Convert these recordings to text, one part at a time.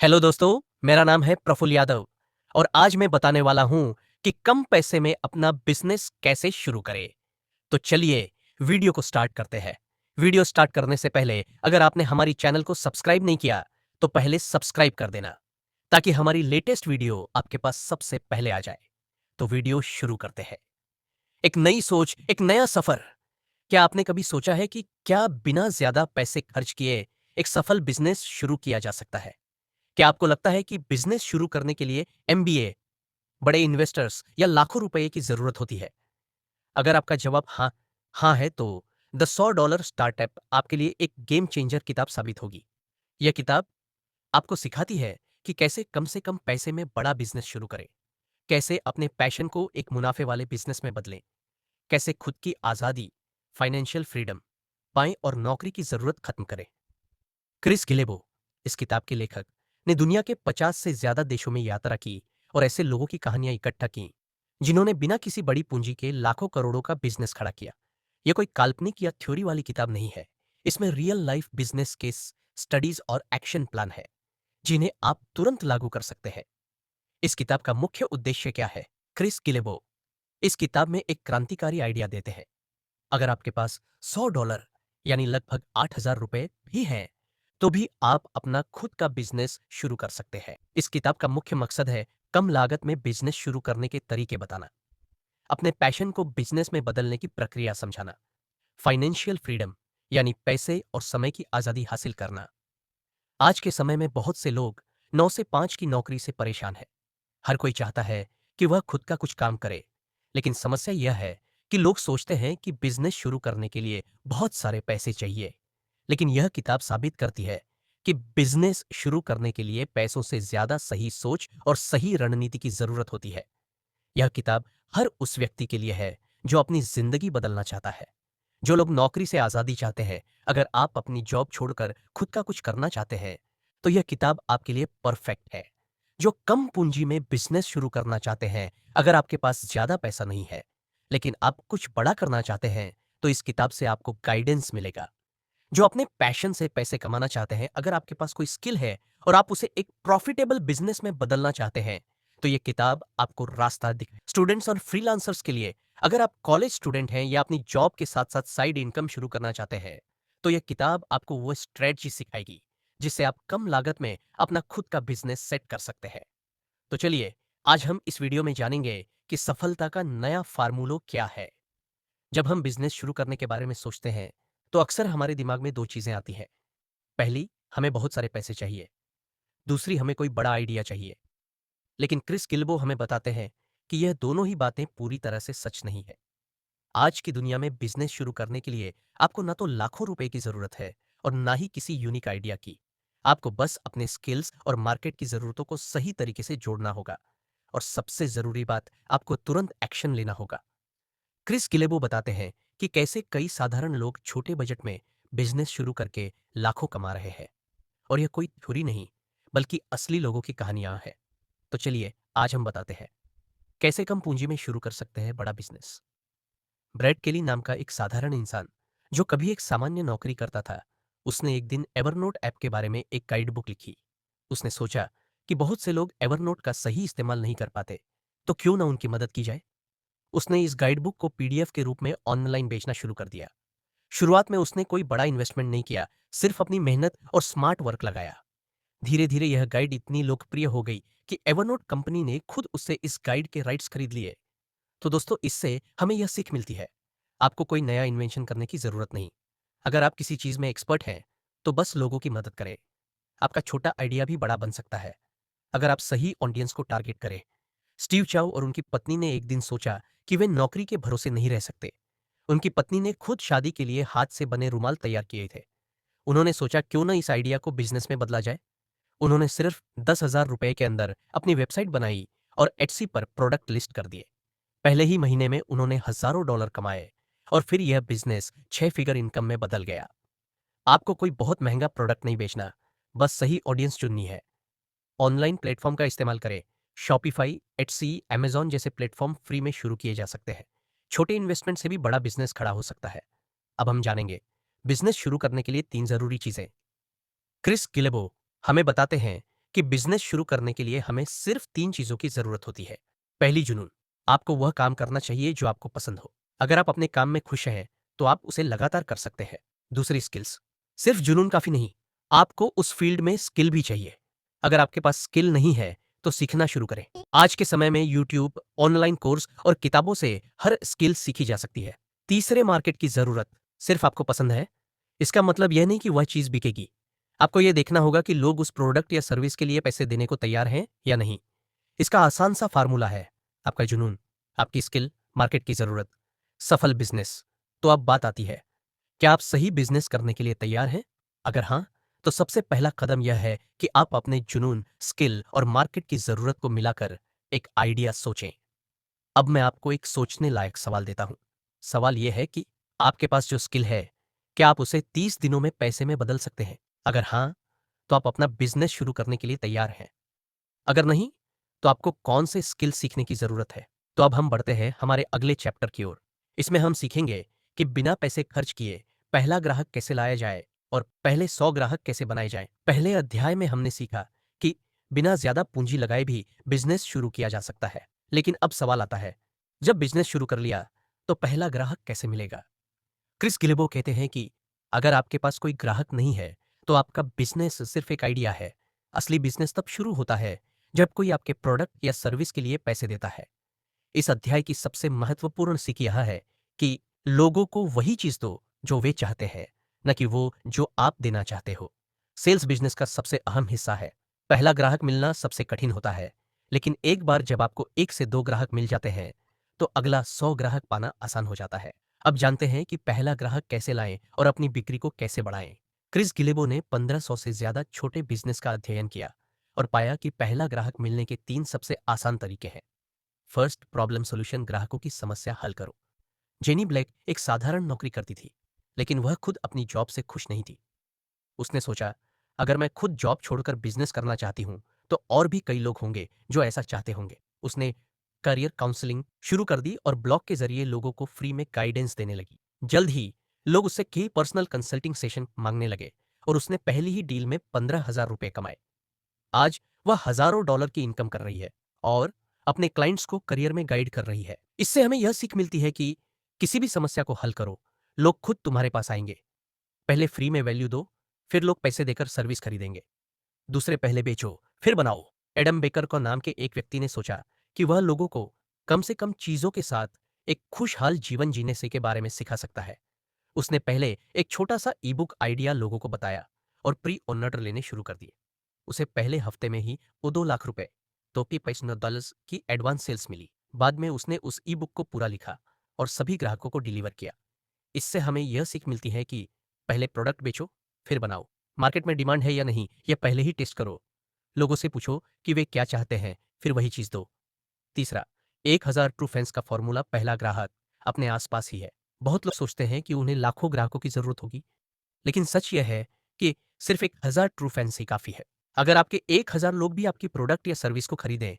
Hello दोस्तों, मेरा नाम है प्रफुल्ल यादव और आज मैं बताने वाला हूं कि कम पैसे में अपना बिजनेस कैसे शुरू करें। तो चलिए वीडियो को स्टार्ट करते हैं। वीडियो स्टार्ट करने से पहले अगर आपने हमारी चैनल को सब्सक्राइब नहीं किया तो पहले सब्सक्राइब कर देना ताकि हमारी लेटेस्ट वीडियो आपके पास सबसे पहले आ जाए। तो वीडियो शुरू करते हैं। एक नई सोच, एक नया सफर। क्या आपने कभी सोचा है कि क्या बिना ज्यादा पैसे खर्च किए एक सफल बिजनेस शुरू किया जा सकता है? क्या आपको लगता है कि बिजनेस शुरू करने के लिए एमबीए, बड़े इन्वेस्टर्स या लाखों रुपए की जरूरत होती है? अगर आपका जवाब हाँ है तो द $100 स्टार्टअप आपके लिए एक गेम चेंजर किताब साबित होगी। यह किताब आपको सिखाती है कि कैसे कम से कम पैसे में बड़ा बिजनेस शुरू करें, कैसे अपने पैशन को एक मुनाफे वाले बिजनेस में बदलें, कैसे खुद की आजादी, फाइनेंशियल फ्रीडम पाएं और नौकरी की जरूरत खत्म करें। क्रिस गिलेबो, इस किताब के लेखक, ने दुनिया के 50 से ज्यादा देशों में यात्रा की और ऐसे लोगों की कहानियां इकट्ठा की जिन्होंने बिना किसी बड़ी पूंजी के लाखों करोड़ों का बिजनेस खड़ा किया। यह कोई काल्पनिक या थ्योरी वाली किताब नहीं है। इसमें real life business case studies और एक्शन प्लान है जिन्हें आप तुरंत लागू कर सकते हैं। इस किताब का मुख्य उद्देश्य क्या है? क्रिस गिलेबो इस किताब में एक क्रांतिकारी आइडिया देते हैं। अगर आपके पास $100 यानी लगभग 8,000 रुपए भी हैं, तो भी आप अपना खुद का बिजनेस शुरू कर सकते हैं। इस किताब का मुख्य मकसद है कम लागत में बिजनेस शुरू करने के तरीके बताना, अपने पैशन को बिजनेस में बदलने की प्रक्रिया समझाना, फाइनेंशियल फ्रीडम यानी पैसे और समय की आजादी हासिल करना। आज के समय में बहुत से लोग 9 से 5 की नौकरी से परेशान है। हर कोई चाहता है कि वह खुद का कुछ काम करे, लेकिन समस्या यह है कि लोग सोचते हैं कि बिजनेस शुरू करने के लिए बहुत सारे पैसे चाहिए। लेकिन यह किताब साबित करती है कि बिजनेस शुरू करने के लिए पैसों से ज्यादा सही सोच और सही रणनीति की जरूरत होती है। यह किताब हर उस व्यक्ति के लिए है जो अपनी जिंदगी बदलना चाहता है, जो लोग नौकरी से आजादी चाहते हैं। अगर आप अपनी जॉब छोड़कर खुद का कुछ करना चाहते हैं, तो यह किताब आपके लिए परफेक्ट है। जो कम पूंजी में बिजनेस शुरू करना चाहते हैं, अगर आपके पास ज्यादा पैसा नहीं है, लेकिन आप कुछ बड़ा करना चाहते हैं, तो इस किताब से आपको गाइडेंस मिलेगा। जो अपने पैशन से पैसे कमाना चाहते हैं, अगर आपके पास कोई स्किल है और आप उसे एक प्रॉफिटेबल बिजनेस में बदलना चाहते हैं, तो ये किताब आपको रास्ता दिखाए। स्टूडेंट्स और फ्रीलांसर्स के लिए, अगर आप कॉलेज स्टूडेंट हैं या अपनी जॉब के साथ साथ साइड इनकम शुरू करना चाहते हैं, तो यह किताब आपको वो स्ट्रेटजी सिखाएगी जिससे आप कम लागत में अपना खुद का बिजनेस सेट कर सकते हैं। तो चलिए, आज हम इस वीडियो में जानेंगे कि सफलता का नया फार्मूला क्या है। जब हम बिजनेस शुरू करने के बारे में सोचते हैं, तो अक्सर हमारे दिमाग में दो चीजें आती हैं। पहली, हमें बहुत सारे पैसे चाहिए। दूसरी, हमें कोई बड़ा आइडिया चाहिए। लेकिन क्रिस गिल्बो हमें बताते हैं कि यह दोनों ही बातें पूरी तरह से सच नहीं है। आज की दुनिया में बिजनेस शुरू करने के लिए आपको ना तो लाखों रुपए की जरूरत है और ना ही किसी यूनिक आइडिया की। आपको बस अपने स्किल्स और मार्केट की जरूरतों को सही तरीके से जोड़ना होगा। और सबसे जरूरी बात, आपको तुरंत एक्शन लेना होगा। क्रिस गिलेबो बताते हैं कि कैसे कई साधारण लोग छोटे बजट में बिजनेस शुरू करके लाखों कमा रहे हैं। और यह कोई थ्योरी नहीं, बल्कि असली लोगों की कहानियां हैं। तो चलिए, आज हम बताते हैं कैसे कम पूंजी में शुरू कर सकते हैं बड़ा बिजनेस। ब्रैड केली नाम का एक साधारण इंसान, जो कभी एक सामान्य नौकरी करता था, उसने एक दिन एवरनोट ऐप के बारे में एक गाइड बुक लिखी। उसने सोचा कि बहुत से लोग एवरनोट का सही इस्तेमाल नहीं कर पाते, तो क्यों ना उनकी मदद की जाए। उसने इस गाइड बुक को पीडीएफ के रूप में ऑनलाइन बेचना शुरू कर दिया। शुरुआत में उसने कोई बड़ा इन्वेस्टमेंट नहीं किया, सिर्फ अपनी मेहनत और स्मार्ट वर्क लगाया। धीरे धीरे यह गाइड इतनी लोकप्रिय हो गई कि एवरनोट कंपनी ने खुद उससे इस गाइड के राइट्स खरीद लिए। तो दोस्तों, इससे हमें यह सीख मिलती है, आपको कोई नया इन्वेंशन करने की जरूरत नहीं। अगर आप किसी चीज में एक्सपर्ट हैं, तो बस लोगों की मदद करें। आपका छोटा आइडिया भी बड़ा बन सकता है अगर आप सही ऑडियंस को टारगेट करें। स्टीव चाउ और उनकी पत्नी ने एक दिन सोचा कि वे नौकरी के भरोसे नहीं रह सकते। उनकी पत्नी ने खुद शादी के लिए हाथ से बने रुमाल तैयार किए थे। उन्होंने सोचा क्यों ना इस आइडिया को बिजनेस में बदला जाए। उन्होंने सिर्फ 10,000 रुपए के अंदर अपनी वेबसाइट बनाई और एटसी पर प्रोडक्ट लिस्ट कर दिए। पहले ही महीने में उन्होंने हजारों डॉलर कमाए और फिर यह बिजनेस 6 फिगर इनकम में बदल गया। आपको कोई बहुत महंगा प्रोडक्ट नहीं बेचना, बस सही ऑडियंस चुननी है। ऑनलाइन प्लेटफॉर्म का इस्तेमाल करें। शॉपिफाई, एटसी, अमेजॉन जैसे प्लेटफॉर्म फ्री में शुरू किए जा सकते हैं। छोटे इन्वेस्टमेंट से भी बड़ा बिजनेस खड़ा हो सकता है। अब हम जानेंगे बिजनेस शुरू करने के लिए 3 जरूरी चीजें। क्रिस गिलेबो हमें बताते हैं कि बिजनेस शुरू करने के लिए हमें सिर्फ 3 चीजों की जरूरत होती है। पहली, जुनून। आपको वह काम करना चाहिए जो आपको पसंद हो। अगर आप अपने काम में खुश हैं, तो आप उसे लगातार कर सकते हैं। दूसरी, स्किल्स। सिर्फ जुनून काफी नहीं, आपको उस फील्ड में स्किल भी चाहिए। अगर आपके पास स्किल नहीं है, तो सीखना शुरू करें। आज के समय में यूट्यूब, ऑनलाइन कोर्स और किताबों से हर स्किल सीखी जा सकती है। तीसरे, मार्केट की जरूरत। सिर्फ आपको पसंद है, इसका मतलब यह नहीं कि वह चीज बिकेगी। आपको यह देखना होगा कि लोग उस प्रोडक्ट या सर्विस के लिए पैसे देने को तैयार हैं या नहीं। इसका आसान सा फार्मूला है, आपका जुनून, आपकी स्किल, मार्केट की जरूरत, सफल बिजनेस। तो अब बात आती है, क्या आप सही बिजनेस करने के लिए तैयार हैं? अगर हाँ, तो सबसे पहला कदम यह है कि आप अपने जुनून, स्किल और मार्केट की जरूरत को मिलाकर एक आइडिया सोचें। अब मैं आपको एक सोचने लायक सवाल देता हूं। सवाल यह है कि आपके पास जो स्किल है, क्या आप उसे 30 दिनों में पैसे में बदल सकते हैं? अगर हाँ, तो आप अपना बिजनेस शुरू करने के लिए तैयार हैं। अगर नहीं, तो आपको कौन से स्किल सीखने की जरूरत है? तो अब हम बढ़ते हैं हमारे अगले चैप्टर की ओर। इसमें हम सीखेंगे कि बिना पैसे खर्च किए पहला ग्राहक कैसे लाया जाए और पहले 100 ग्राहक कैसे बनाए जाएं। पहले अध्याय में हमने सीखा कि बिना ज्यादा पूंजी लगाए भी बिजनेस शुरू किया जा सकता है। लेकिन अब सवाल आता है, जब बिजनेस शुरू कर लिया, तो पहला ग्राहक कैसे मिलेगा? क्रिस गिलेबो कहते हैं कि अगर आपके पास कोई ग्राहक नहीं है, तो आपका बिजनेस सिर्फ एक आइडिया है। असली बिजनेस तब शुरू होता है जब कोई आपके प्रोडक्ट या सर्विस के लिए पैसे देता है। इस अध्याय की सबसे महत्वपूर्ण सीख यह है कि लोगों को वही चीज दो जो वे चाहते हैं, न कि वो जो आप देना चाहते हो। सेल्स बिजनेस का सबसे अहम हिस्सा है। पहला ग्राहक मिलना सबसे कठिन होता है, लेकिन एक बार जब आपको 1 से 2 ग्राहक मिल जाते हैं, तो अगला 100 ग्राहक पाना आसान हो जाता है। अब जानते हैं कि पहला ग्राहक कैसे लाएं और अपनी बिक्री को कैसे बढ़ाएं। क्रिस गिलेबो ने 1500 से ज्यादा छोटे बिजनेस का अध्ययन किया और पाया कि पहला ग्राहक मिलने के 3 सबसे आसान तरीके हैं। First, problem solution. ग्राहकों की समस्या हल करो। जेनी ब्लैक एक साधारण नौकरी करती थी, लेकिन वह खुद अपनी जॉब से खुश नहीं थी। उसने सोचा, अगर मैं खुद जॉब छोड़कर बिजनेस करना चाहती हूं, तो और भी कई लोग होंगे जो ऐसा चाहते होंगे। उसने करियर काउंसलिंग शुरू कर दी और ब्लॉग के जरिए लोगों को फ्री में गाइडेंस देने लगी। जल्द ही लोग उससे कई पर्सनल कंसल्टिंग सेशन मांगने लगे और उसने पहली ही डील में 15,000 रुपए कमाए। आज वह हजारों डॉलर की इनकम कर रही है और अपने क्लाइंट्स को करियर में गाइड कर रही है। इससे हमें यह सीख मिलती है कि किसी भी समस्या को हल करो, लोग खुद तुम्हारे पास आएंगे। पहले फ्री में वैल्यू दो, फिर लोग पैसे देकर सर्विस खरीदेंगे। दूसरे, पहले बेचो, फिर बनाओ। एडम बेकर को नाम के एक व्यक्ति ने सोचा कि वह लोगों को कम से कम चीजों के साथ एक खुशहाल जीवन जीने से के बारे में सिखा सकता है। उसने पहले एक छोटा सा ई बुक आइडिया लोगों को बताया और प्री ऑर्डर लेने शुरू कर दिए। उसे पहले हफ्ते में ही वो 2 लाख रुपए, तो कि $500 की एडवांस सेल्स मिली। बाद में उसने उस ई बुक को पूरा लिखा और सभी ग्राहकों को डिलीवर किया। इससे हमें यह सीख मिलती है कि पहले प्रोडक्ट बेचो, फिर बनाओ। मार्केट में डिमांड है या नहीं, यह पहले ही टेस्ट करो। लोगों से पूछो कि वे क्या चाहते हैं, फिर वही चीज दो। तीसरा, 1,000 ट्रू फैंस का फॉर्मूला। पहला ग्राहक अपने आसपास ही है। बहुत लोग सोचते हैं कि उन्हें लाखों ग्राहकों की जरूरत होगी, लेकिन सच यह है कि सिर्फ 1,000 ट्रू फैंस ही काफी है। अगर आपके 1,000 लोग भी आपकी प्रोडक्ट या सर्विस को खरीदें,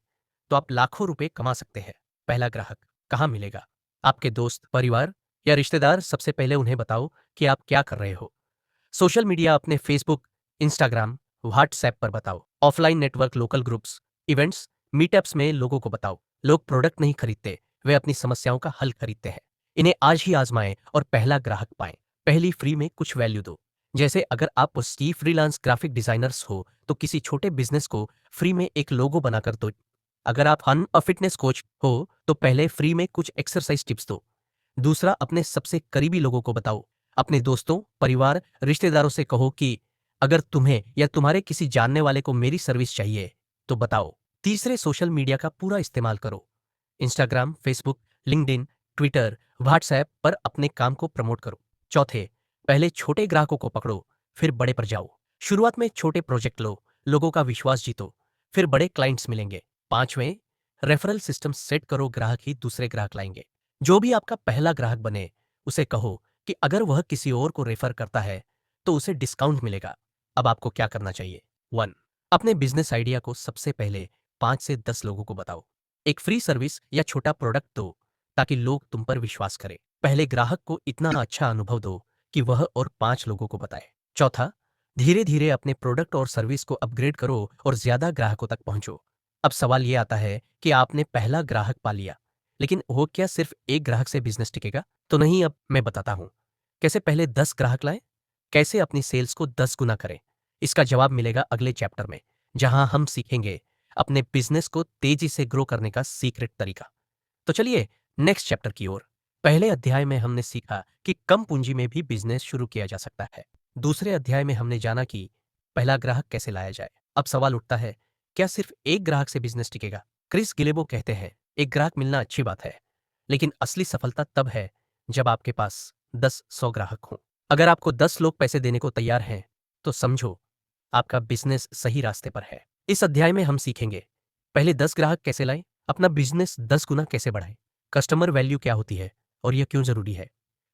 तो आप लाखों रुपए कमा सकते हैं। पहला ग्राहक कहाँ मिलेगा? आपके दोस्त, परिवार या रिश्तेदार। सबसे पहले उन्हें बताओ कि आप क्या कर रहे हो। सोशल मीडिया, अपने फेसबुक, इंस्टाग्राम, व्हाट्सएप पर बताओ। Offline network, local groups, events, meetups में लोगों को बताओ। लोग प्रोडक्ट नहीं खरीदते, वे अपनी समस्याओं का हल खरीदते हैं। इन्हें आज ही आजमाएं और पहला ग्राहक पाएं। पहली फ्री में कुछ वैल्यू दो। जैसे अगर आप उसकी फ्रीलांस ग्राफिक डिजाइनर्स हो, तो किसी छोटे बिजनेस को फ्री में एक लोगो बनाकर दो। अगर आप फन और फिटनेस कोच हो, तो पहले फ्री में कुछ एक्सरसाइज टिप्स दो। दूसरा, अपने सबसे करीबी लोगों को बताओ। अपने दोस्तों, परिवार, रिश्तेदारों से कहो कि अगर तुम्हें या तुम्हारे किसी जानने वाले को मेरी सर्विस चाहिए, तो बताओ। तीसरे, सोशल मीडिया का पूरा इस्तेमाल करो। Instagram, Facebook, LinkedIn, Twitter, WhatsApp पर अपने काम को प्रमोट करो। चौथे, पहले छोटे ग्राहकों को पकड़ो, फिर बड़े पर जाओ। शुरुआत में छोटे प्रोजेक्ट लो, लोगों का विश्वास जीतो, फिर बड़े क्लाइंट्स मिलेंगे। पांचवें, रेफरल सिस्टम सेट करो, ग्राहक ही दूसरे ग्राहक लाएंगे। जो भी आपका पहला ग्राहक बने, उसे कहो कि अगर वह किसी और को रेफर करता है, तो उसे डिस्काउंट मिलेगा। अब आपको क्या करना चाहिए? 1, अपने बिजनेस आइडिया को सबसे पहले 5 से 10 लोगों को बताओ। एक फ्री सर्विस या छोटा प्रोडक्ट दो, ताकि लोग तुम पर विश्वास करें। पहले ग्राहक को इतना अच्छा अनुभव दो कि वह और 5 लोगों को बताए। चौथा, धीरे धीरे अपने प्रोडक्ट और सर्विस को अपग्रेड करो और ज्यादा ग्राहकों तक पहुंचो। अब सवाल ये आता है कि आपने पहला ग्राहक पा लिया, लेकिन वो क्या सिर्फ एक ग्राहक से बिजनेस टिकेगा? तो नहीं, अब मैं बताता हूं कैसे पहले 10 ग्राहक लाए, कैसे अपनी सेल्स को 10 गुना करें। इसका जवाब मिलेगा अगले चैप्टर में, जहां हम सीखेंगे अपने बिजनेस को तेजी से ग्रो करने का सीक्रेट तरीका। तो चलिए नेक्स्ट चैप्टर की ओर। पहले अध्याय में हमने सीखा कि कम पूंजी में भी बिजनेस शुरू किया जा सकता है। दूसरे अध्याय में हमने जाना कि पहला ग्राहक कैसे लाया जाए। अब सवाल उठता है, क्या सिर्फ एक ग्राहक से बिजनेस टिकेगा? क्रिस गिलेबो कहते हैं, एक ग्राहक मिलना अच्छी बात है, लेकिन असली सफलता तब है जब आपके पास 10-100 ग्राहक हों। अगर आपको 10 लोग पैसे देने को तैयार हैं, तो समझो आपका बिजनेस सही रास्ते पर है। इस अध्याय में हम सीखेंगे पहले 10 ग्राहक कैसे लाएं, अपना बिजनेस 10 गुना कैसे बढ़ाएं, कस्टमर वैल्यू क्या होती है और यह क्यों जरूरी है,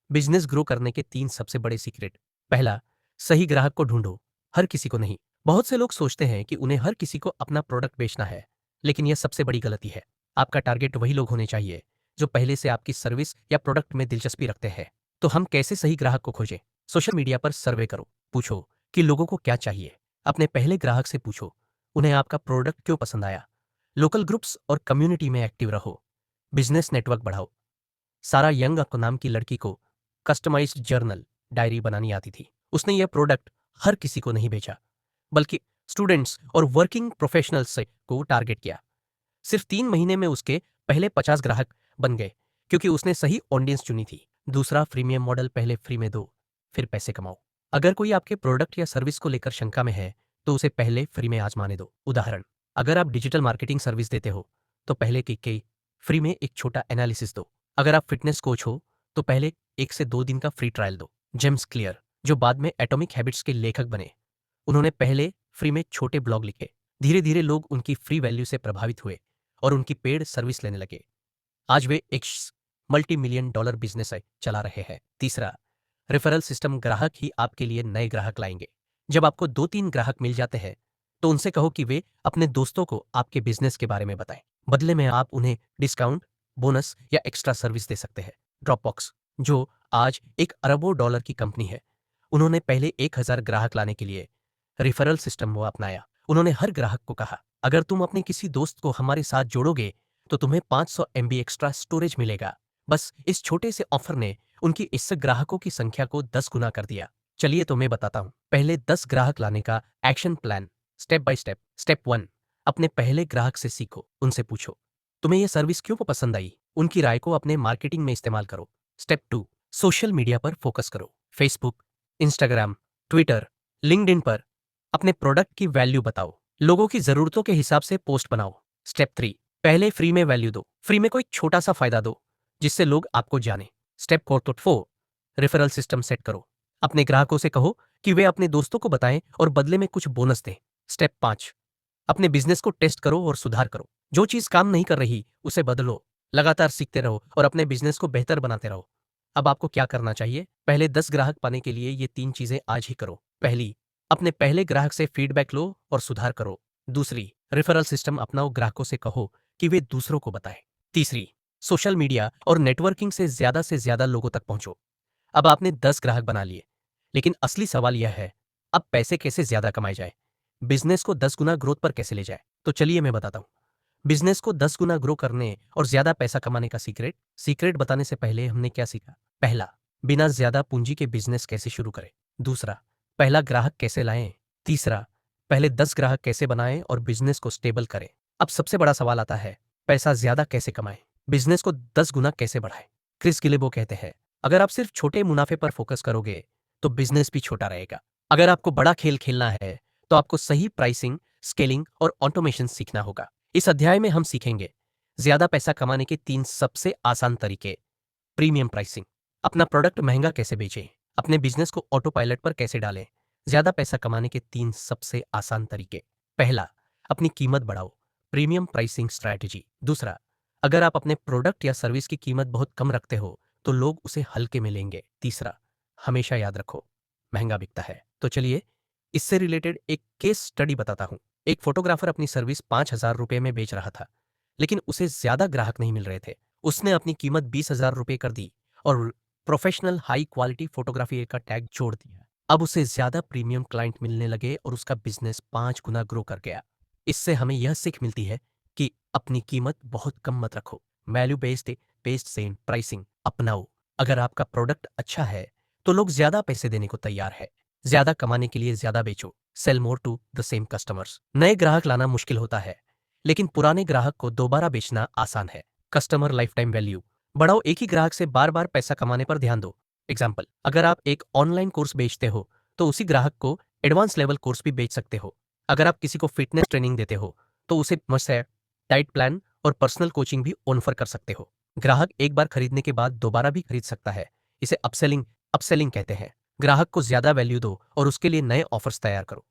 बिजनेस ग्रो करने के 3 सबसे बड़े सीक्रेट। पहला, सही ग्राहक को ढूंढो, हर किसी को नहीं। बहुत से लोग सोचते हैं कि उन्हें हर किसी को अपना प्रोडक्ट बेचना है, लेकिन यह सबसे बड़ी गलती है। आपका टारगेट वही लोग होने चाहिए जो पहले से आपकी सर्विस या प्रोडक्ट में दिलचस्पी रखते हैं। तो हम कैसे सही ग्राहक को खोजें? सोशल मीडिया पर सर्वे करो, पूछो कि लोगों को क्या चाहिए। अपने पहले ग्राहक से पूछो, उन्हें आपका प्रोडक्ट क्यों पसंद आया। लोकल ग्रुप्स और कम्युनिटी में एक्टिव रहो, बिजनेस नेटवर्क बढ़ाओ। सारा यंग नाम की लड़की को कस्टमाइज्ड जर्नल डायरी बनानी आती थी। उसने यह प्रोडक्ट हर किसी को नहीं बेचा, बल्कि स्टूडेंट्स और वर्किंग प्रोफेशनल्स से को टारगेट किया। सिर्फ 3 महीने में उसके पहले 50 ग्राहक बन गए, क्योंकि उसने सही ऑडियंस चुनी थी। दूसरा फ्रीमियम मॉडल, पहले फ्री में दो, फिर पैसे कमाओ। अगर कोई आपके प्रोडक्ट या सर्विस को लेकर शंका में है, तो उसे पहले फ्री में आजमाने दो। उदाहरण, अगर आप डिजिटल मार्केटिंग सर्विस देते हो, तो पहले की फ्री में एक छोटा एनालिसिस दो। अगर आप फिटनेस कोच हो, तो पहले 1 से 2 दिन का फ्री ट्रायल दो। जेम्स क्लियर, जो बाद में एटॉमिक हैबिट्स के लेखक बने, उन्होंने पहले फ्री में छोटे ब्लॉग लिखे। धीरे धीरे लोग उनकी फ्री वैल्यू से प्रभावित हुए और उनकी पेड सर्विस लेने लगे। आज वे एक मल्टी मिलियन डॉलर बिजनेस चला रहे हैं। तीसरा, रेफरल सिस्टम, ग्राहक ही आपके लिए नए ग्राहक लाएंगे। जब आपको 2-3 ग्राहक मिल जाते हैं, तो उनसे कहो कि वे अपने दोस्तों को आपके बिजनेस के बारे में बताएं। बदले में आप उन्हें डिस्काउंट, बोनस या एक्स्ट्रा सर्विस दे सकते हैं। ड्रॉपबॉक्स, जो आज एक अरबों डॉलर की कंपनी है, उन्होंने पहले 1000 ग्राहक लाने के लिए रेफरल सिस्टम वो अपनाया। उन्होंने हर ग्राहक को कहा, अगर तुम अपने किसी दोस्त को हमारे साथ जोड़ोगे, तो तुम्हें 500 MB एक्स्ट्रा स्टोरेज मिलेगा। बस इस छोटे से ऑफर ने उनकी इस ग्राहकों की संख्या को 10 गुना कर दिया। चलिए तो मैं बताता हूं पहले 10 ग्राहक लाने का action plan, step by step. Step 1, अपने पहले ग्राहक से सीखो। उनसे पूछो, तुम्हें यह सर्विस क्यों पसंद आई। उनकी राय को अपने मार्केटिंग में इस्तेमाल करो। स्टेप 2, सोशल मीडिया पर फोकस करो। फेसबुक, इंस्टाग्राम, ट्विटर, लिंक्डइन पर अपने प्रोडक्ट की वैल्यू बताओ। लोगों की जरूरतों के हिसाब से पोस्ट बनाओ। स्टेप 3, पहले फ्री में वैल्यू दो। फ्री में कोई छोटा सा फायदा दो, जिससे लोग आपको जाने। स्टेप 4, रेफरल सिस्टम सेट करो। अपने ग्राहकों से कहो कि वे अपने दोस्तों को बताएं और बदले में कुछ बोनस दें। स्टेप 5, अपने बिजनेस को टेस्ट करो और सुधार करो। जो चीज काम नहीं कर रही, उसे बदलो। लगातार सीखते रहो और अपने बिजनेस को बेहतर बनाते रहो। अब आपको क्या करना चाहिए? पहले 10 ग्राहक पाने के लिए ये 3 चीजें आज ही करो। पहली, अपने पहले ग्राहक से फीडबैक लो और सुधार करो। दूसरी, रेफरल सिस्टम अपनाओ, ग्राहकों से कहो कि वे दूसरों को बताएं। तीसरी, सोशल मीडिया और नेटवर्किंग से ज्यादा लोगों तक पहुंचो। अब आपने 10 ग्राहक बना लिए, लेकिन असली सवाल यह है, अब पैसे कैसे ज्यादा कमाए जाए, बिजनेस को 10 गुना ग्रोथ पर कैसे ले जाए। तो चलिए मैं बताता हूं बिजनेस को 10 गुना ग्रो करने और ज्यादा पैसा कमाने का सीक्रेट बताने से पहले हमने क्या सीखा? पहला, बिना ज्यादा पूंजी के बिजनेस कैसे शुरू करें। दूसरा, पहला ग्राहक कैसे लाएं। तीसरा, पहले 10 ग्राहक कैसे बनाएं और बिजनेस को स्टेबल करें। अब सबसे बड़ा सवाल आता है, पैसा ज्यादा कैसे कमाएं, बिजनेस को 10 गुना कैसे बढ़ाएं। क्रिस गिलेबो कहते हैं, अगर आप सिर्फ छोटे मुनाफे पर फोकस करोगे, तो बिजनेस भी छोटा रहेगा। अगर आपको बड़ा खेल खेलना है, तो आपको सही प्राइसिंग, स्केलिंग और ऑटोमेशन सीखना होगा। इस अध्याय में हम सीखेंगे ज्यादा पैसा कमाने के 3 सबसे आसान तरीके। प्रीमियम प्राइसिंग, अपना प्रोडक्ट महंगा कैसे बेचें, अपने बिजनेस को ऑटो पायलट पर कैसे डालें। ज्यादा पैसा कमाने के 3 सबसे आसान तरीके। पहला, अपनी कीमत बढ़ाओ, प्रीमियम प्राइसिंग स्ट्रैटेजी। दूसरा, अगर आप अपने प्रोडक्ट या सर्विस की कीमत बहुत कम रखते हो, तो लोग उसे हल्के में लेंगे। तीसरा, हमेशा याद रखो, महंगा बिकता है। तो चलिए इससे रिलेटेड एक केस स्टडी बताता हूं। एक फोटोग्राफर अपनी सर्विस 5,000 रुपये में बेच रहा था, लेकिन उसे ज्यादा ग्राहक नहीं मिल रहे थे। उसने अपनी कीमत 20,000 रुपये कर दी और प्रोफेशनल हाई क्वालिटी फोटोग्राफी का टैग जोड़ दिया। अब उसे ज्यादा प्रीमियम क्लाइंट मिलने लगे और उसका बिजनेस 5 गुना ग्रो कर गया। इससे हमें यह सीख मिलती है कि अपनी कीमत बहुत कम मत रखो। वैल्यू बेस्ड सेम प्राइसिंग अपनाओ। अगर आपका प्रोडक्ट अच्छा है तो लोग ज्यादा पैसे देने को तैयार है। ज्यादा कमाने के लिए ज्यादा बेचो। Sell more to the same customers. नए ग्राहक लाना मुश्किल होता है, लेकिन पुराने ग्राहक को दोबारा बेचना आसान है। कस्टमर लाइफ टाइम वैल्यू बढ़ाओ। एक ही ग्राहक से बार बार पैसा कमाने पर ध्यान दो। एग्जाम्पल, अगर आप एक ऑनलाइन कोर्स बेचते हो तो उसी ग्राहक को एडवांस लेवल कोर्स भी बेच सकते हो। अगर आप किसी को फिटनेस ट्रेनिंग देते हो तो उसे मस्ट है डाइट प्लान और पर्सनल कोचिंग भी ऑफर कर सकते हो। ग्राहक एक बार खरीदने के बाद दोबारा भी खरीद सकता है। इसे अपसेलिंग कहते हैं। ग्राहक को ज्यादा वैल्यू दो और उसके लिए नए ऑफर्स तैयार करो।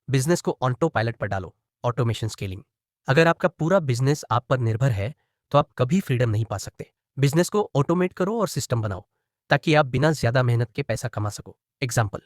बिजनेस को ऑटो पायलट पर डालो। Automation scaling. अगर आपका पूरा बिजनेस आप पर निर्भर है तो आप कभी फ्रीडम नहीं पा सकते। बिजनेस को ऑटोमेट करो और सिस्टम बनाओ ताकि आप बिना ज्यादा मेहनत के पैसा कमा सको। एग्जाम्पल,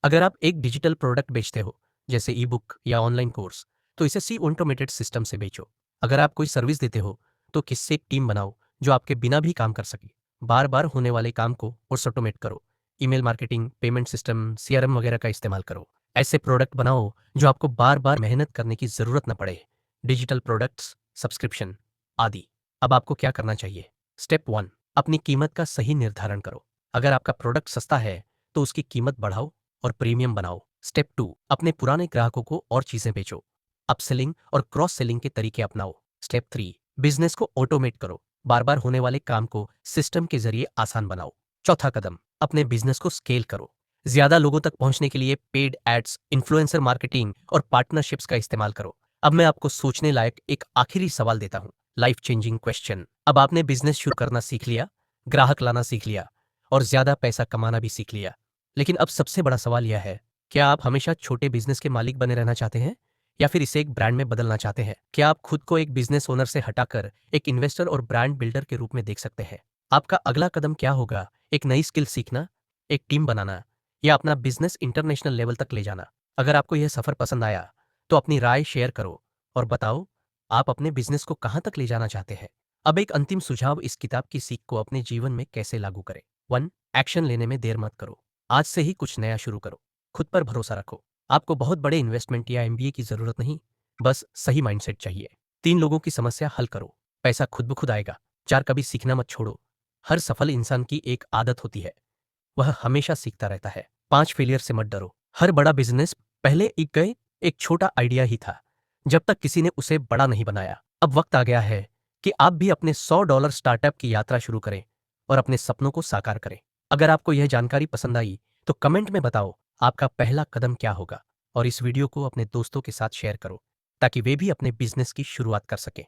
अगर आप एक डिजिटल प्रोडक्ट बेचते हो जैसे ई बुक या ऑनलाइन कोर्स, तो इसे सी ऑटोमेटेड सिस्टम से बेचो। अगर आप कोई सर्विस देते हो तो किससे एक टीम बनाओ जो आपके बिना भी काम कर सके। बार बार होने वाले काम को और ऑटोमेट करो। Email marketing, payment system, CRM वगैरह का इस्तेमाल करो। ऐसे प्रोडक्ट बनाओ जो आपको बार बार मेहनत करने की जरूरत न पड़े। डिजिटल प्रोडक्ट्स, सब्सक्रिप्शन आदि। अब आपको क्या करना चाहिए? स्टेप 1, अपनी कीमत का सही निर्धारण करो। अगर आपका प्रोडक्ट सस्ता है तो उसकी कीमत बढ़ाओ और प्रीमियम बनाओ। स्टेप 2, अपने पुराने ग्राहकों को और चीजें बेचो। अपसेलिंग और क्रॉस सेलिंग के तरीके अपनाओ। स्टेप 3, बिजनेस को ऑटोमेट करो। बार बार होने वाले काम को सिस्टम के जरिए आसान बनाओ। चौथा कदम, अपने बिजनेस को स्केल करो। ज्यादा लोगों तक पहुंचने के लिए पेड एड्स, इन्फ्लुएंसर मार्केटिंग और पार्टनरशिप्स का इस्तेमाल करो। अब मैं आपको सोचने लायक एक आखिरी सवाल देता हूं। Life changing question. अब आपने बिजनेस शुरू करना सीख लिया, ग्राहक लाना सीख लिया और ज्यादा पैसा कमाना भी सीख लिया। लेकिन अब सबसे बड़ा सवाल यह है, क्या आप हमेशा छोटे बिजनेस के मालिक बने रहना चाहते हैं या फिर इसे एक ब्रांड में बदलना चाहते हैं? क्या आप खुद को एक बिजनेस ओनर से हटाकर एक इन्वेस्टर और ब्रांड बिल्डर के रूप में देख सकते हैं? आपका अगला कदम क्या होगा? एक नई स्किल सीखना, एक टीम बनाना या अपना बिजनेस इंटरनेशनल लेवल तक ले जाना? अगर आपको यह सफर पसंद आया तो अपनी राय शेयर करो और बताओ आप अपने बिजनेस को कहां तक ले जाना चाहते हैं। अब एक अंतिम सुझाव, इस किताब की सीख को अपने जीवन में कैसे लागू करें। 1, एक्शन लेने में देर मत करो। आज से ही कुछ नया शुरू करो। खुद पर भरोसा रखो। आपको बहुत बड़े इन्वेस्टमेंट या एमबीए की जरूरत नहीं, बस सही माइंडसेट चाहिए। 3, लोगों की समस्या हल करो। पैसा खुद ब खुद आएगा। 4, कभी सीखना मत छोड़ो। हर सफल इंसान की एक आदत होती है, वह हमेशा सीखता रहता है। 5, फेलियर से मत डरो। हर बड़ा बिजनेस पहले एक छोटा आइडिया ही था, जब तक किसी ने उसे बड़ा नहीं बनाया। अब वक्त आ गया है कि आप भी अपने $100 स्टार्टअप की यात्रा शुरू करें और अपने सपनों को साकार करें। अगर आपको यह जानकारी पसंद आई तो कमेंट में बताओ आपका पहला कदम क्या होगा और इस वीडियो को अपने दोस्तों के साथ शेयर करो ताकि वे भी अपने बिजनेस की शुरुआत कर सकें।